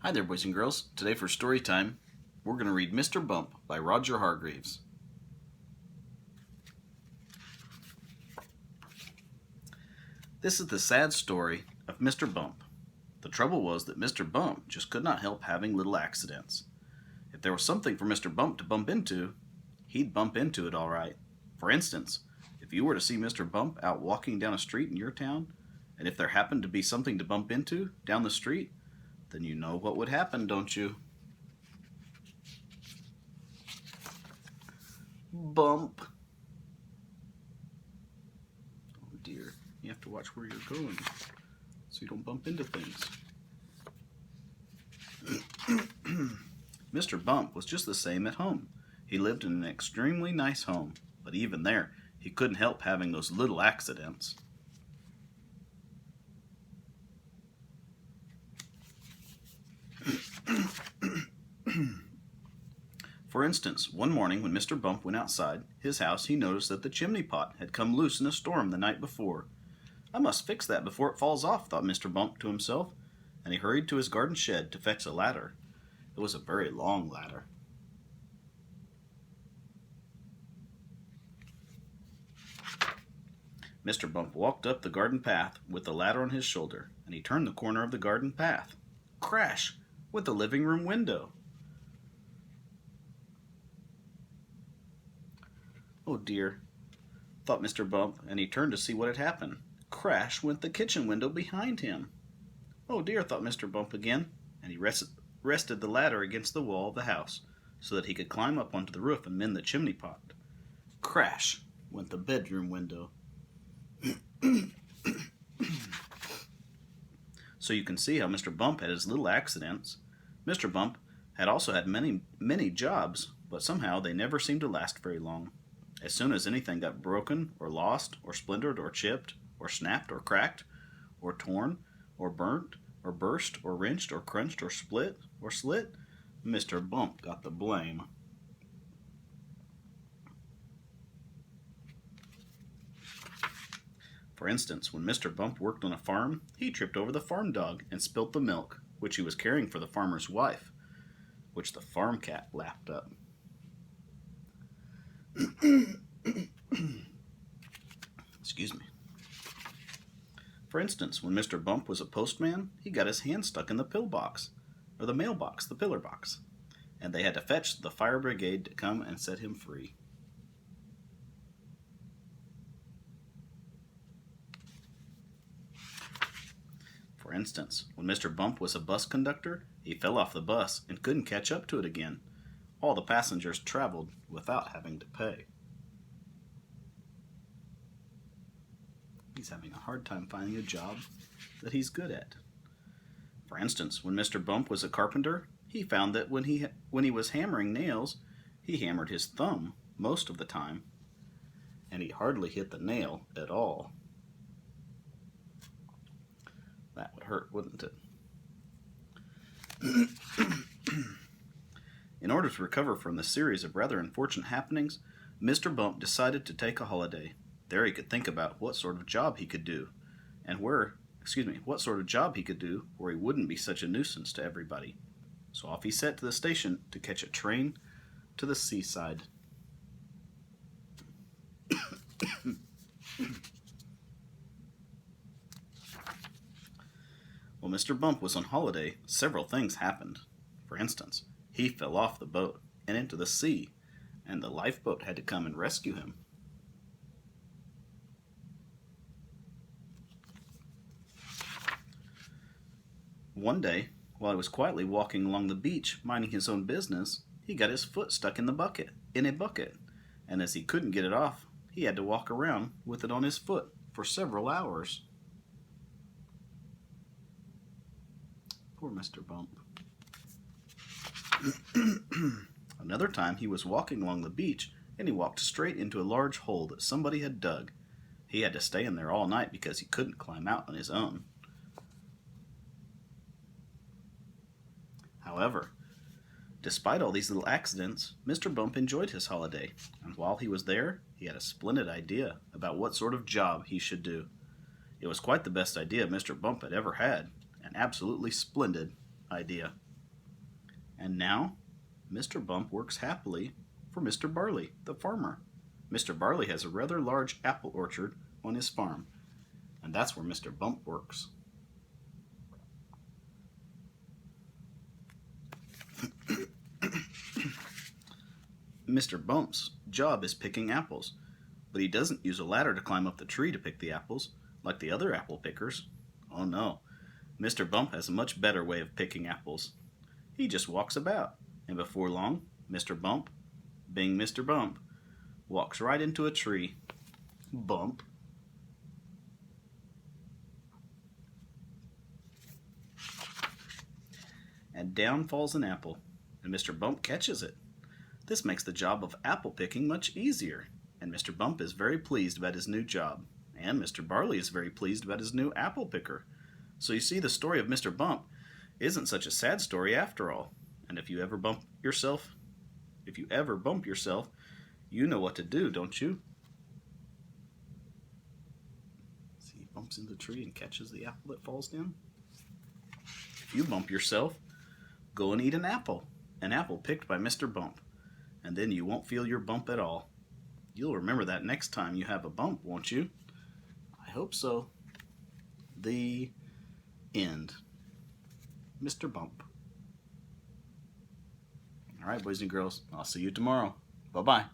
Hi there, boys and girls. Today for story time, we're going to read Mr. Bump by Roger Hargreaves. This is the sad story of Mr. Bump. The trouble was that Mr. Bump just could not help having little accidents. If there was something for Mr. Bump to bump into, he'd bump into it all right. For instance, if you were to see Mr. Bump out walking down a street in your town, and if there happened to be something to bump into down the street, then you know what would happen, don't you? Bump. Oh dear, you have to watch where you're going so you don't bump into things. Mr. Bump was just the same at home. He lived in an extremely nice home, but even there, he couldn't help having those little accidents. For instance, one morning when Mr. Bump went outside his house, he noticed that the chimney pot had come loose in a storm the night before. "I must fix that before it falls off," thought Mr. Bump to himself, and he hurried to his garden shed to fetch a ladder. It was a very long ladder. Mr. Bump walked up the garden path with the ladder on his shoulder, and he turned the corner of the garden path. Crash! With the living room window. "Oh dear," thought Mr. Bump, and he turned to see what had happened. Crash went the kitchen window behind him. "Oh dear," thought Mr. Bump again, and he rested the ladder against the wall of the house so that he could climb up onto the roof and mend the chimney pot. Crash went the bedroom window. So you can see how Mr. Bump had his little accidents. Mr. Bump had also had many jobs, but somehow they never seemed to last very long. As soon as anything got broken, or lost, or splintered, or chipped, or snapped, or cracked, or torn, or burnt, or burst, or wrenched, or crunched, or split, or slit, Mr. Bump got the blame. For instance, when Mr. Bump worked on a farm, he tripped over the farm dog and spilt the milk, which he was carrying for the farmer's wife, which the farm cat lapped up. Excuse me. For instance, when Mr. Bump was a postman, he got his hand stuck in the pillbox, or the mailbox, the pillar box, and they had to fetch the fire brigade to come and set him free. For instance, when Mr. Bump was a bus conductor, he fell off the bus and couldn't catch up to it again. All the passengers traveled without having to pay. He's having a hard time finding a job that he's good at. For instance, when Mr. Bump was a carpenter, he found that when he was hammering nails, he hammered his thumb most of the time, and he hardly hit the nail at all. That would hurt, wouldn't it? In order to recover from the series of rather unfortunate happenings, Mr. Bump decided to take a holiday. There he could think about what sort of job he could do, and what sort of job he could do where he wouldn't be such a nuisance to everybody. So off he set to the station to catch a train to the seaside. While Mr. Bump was on holiday, several things happened. For instance, he fell off the boat and into the sea, and the lifeboat had to come and rescue him. One day, while he was quietly walking along the beach, minding his own business, he got his foot stuck in a bucket, and as he couldn't get it off, he had to walk around with it on his foot for several hours. Poor Mr. Bump. Another time he was walking along the beach and he walked straight into a large hole that somebody had dug. He had to stay in there all night because he couldn't climb out on his own. However, despite all these little accidents, Mr. Bump enjoyed his holiday, and while he was there, he had a splendid idea about what sort of job he should do. It was quite the best idea Mr. Bump had ever had, an absolutely splendid idea. And now, Mr. Bump works happily for Mr. Barley, the farmer. Mr. Barley has a rather large apple orchard on his farm, and that's where Mr. Bump works. Mr. Bump's job is picking apples, but he doesn't use a ladder to climb up the tree to pick the apples, like the other apple pickers. Oh no, Mr. Bump has a much better way of picking apples. He just walks about, and before long, Mr. Bump, being Mr. Bump, walks right into a tree. Bump. And down falls an apple, and Mr. Bump catches it. This makes the job of apple picking much easier, and Mr. Bump is very pleased about his new job, and Mr. Barley is very pleased about his new apple picker. So you see, the story of Mr. Bump isn't such a sad story after all. And if you ever bump yourself, you know what to do, don't you? See, he bumps into the tree and catches the apple that falls down. If you bump yourself, go and eat an apple picked by Mr. Bump, and then you won't feel your bump at all. You'll remember that next time you have a bump, won't you? I hope so. The end. Mr. Bump. All right, boys and girls, I'll see you tomorrow. Bye-bye.